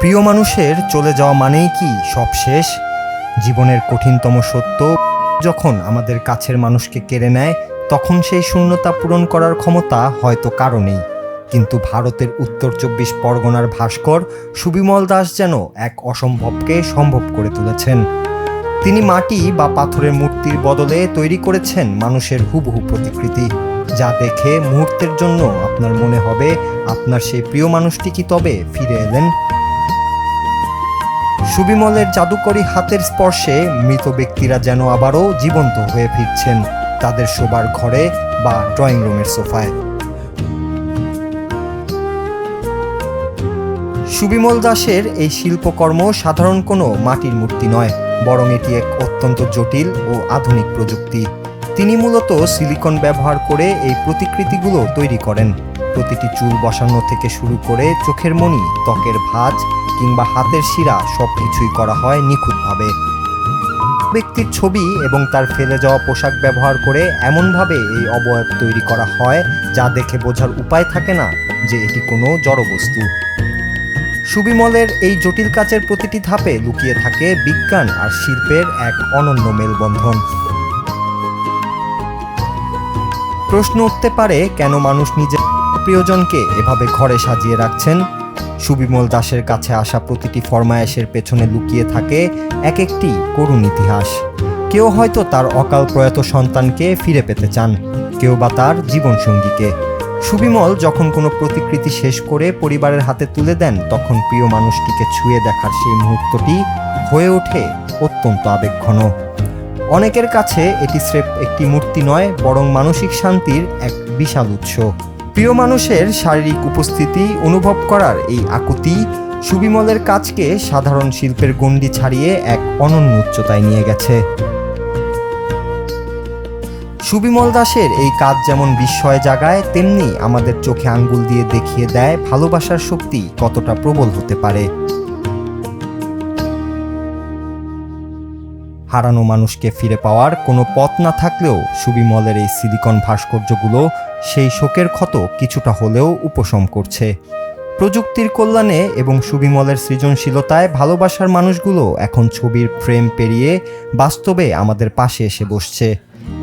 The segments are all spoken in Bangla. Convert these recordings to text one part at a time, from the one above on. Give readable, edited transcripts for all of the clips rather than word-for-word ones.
প্রিয় মানুষের চলে যাওয়া মানেই কি সব শেষ? জীবনের কঠিনতম সত্য, যখন আমাদের কাছের মানুষকে কেড়ে নেয় তখন সেই শূন্যতা পূরণ করার ক্ষমতা হয়তো কারো নেই। কিন্তু ভারতের উত্তর ২৪ পরগনার ভাস্কর সুবিমল দাস যেন এক অসম্ভবকে সম্ভব করে তুলেছেন। তিনি মাটি বা পাথরের মূর্তির বদলে তৈরি করেছেন মানুষের হুবহু প্রতিকৃতি, যা দেখে মুহূর্তের জন্য আপনার মনে হবে আপনার সেই প্রিয় মানুষটি কি তবে ফিরে এলেন। সুবিমলের জাদুকরী হাতের স্পর্শে মৃত ব্যক্তিরা যেন আবারও জীবন্ত হয়ে ফিরছেন তাদের শোবার ঘরে বা ড্রয়িং রুমের সোফায়। সুবিমল দাসের এই শিল্পকর্ম সাধারণ কোনো মাটির মূর্তি নয়, বরং এটি এক অত্যন্ত জটিল ও আধুনিক প্রযুক্তি। তিনি মূলত সিলিকন ব্যবহার করে এই প্রতিকৃতিগুলো তৈরি করেন। প্রতিটি চুল বসানো থেকে শুরু করে চোখের মণি, ত্বকের ভাঁজ কিংবা হাতের শিরা সবকিছুই করা হয় নিখুঁতভাবে। ব্যক্তির ছবি এবং তার ফেলে যাওয়া পোশাক ব্যবহার করে এমনভাবে এই অবয়ব তৈরি করা হয় যা দেখে বোঝার উপায় থাকে না যে এটি কোনো জড়বস্তু। সুবিমলের এই জটিল কাজের প্রতিটি ধাপে লুকিয়ে থাকে বিজ্ঞান আর শিল্পের এক অনন্য মেলবন্ধন। প্রশ্ন উঠতে পারে, কেন মানুষ নিজের প্রিয়জনকে এভাবে ঘরে সাজিয়ে রাখছেন? সুবিমল দাসের কাছে আসা প্রতিটি ফরমায়েশের পেছনে লুকিয়ে থাকে এক একটি করুণ ইতিহাস। কেউ হয়তো তার অকাল প্রয়াত সন্তানকে ফিরে পেতে চান, কেউ বা তার জীবনসঙ্গীকে। সুবিমল যখন কোনো প্রতিকৃতি শেষ করে পরিবারের হাতে তুলে দেন, তখন প্রিয় মানুষটিকে ছুঁয়ে দেখার সেই মুহূর্তটি হয়ে ওঠে অত্যন্ত আবেগঘন। অনেকের কাছে এটি স্রেফ একটি মূর্তি নয়, বরং মানসিক শান্তির এক বিশাল উৎস। প্রিয় মানুষের শারীরিক উপস্থিতি অনুভব করার এই আকুতি সুবিমলের কাজকে সাধারণ শিল্পের গণ্ডি ছাড়িয়ে এক অনন্য উচ্চতায় নিয়ে গেছে। সুবিমল দাসের এই কাজ যেমন বিস্ময় জাগায়, তেমনি আমাদের চোখে আঙ্গুল দিয়ে দেখিয়ে দেয় ভালোবাসার শক্তি কতটা প্রবল হতে পারে। হারানো মানুষকে ফিরে পাওয়ার কোনো পথ না থাকলেও সুবিমলের এই সিলিকন ভাস্কর্যগুলো সেই শোকের ক্ষত কিছুটা হলেও উপশম করছে। প্রযুক্তির কল্যাণে এবং সুবিমলের সৃজনশীলতায় ভালোবাসার মানুষগুলো এখন ছবির ফ্রেম পেরিয়ে বাস্তবে আমাদের পাশে এসে বসছে।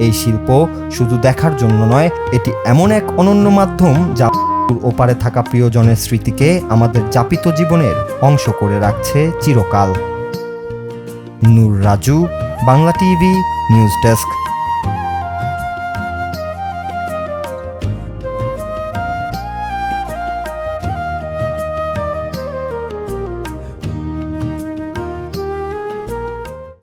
এই শিল্প শুধু দেখার জন্য নয়, এটি এমন এক অনন্য মাধ্যম যা ওপারে থাকা প্রিয়জনের স্মৃতিকে আমাদের যাপিত জীবনের অংশ করে রাখছে চিরকাল। Noor Raju, Bangla TV news desk.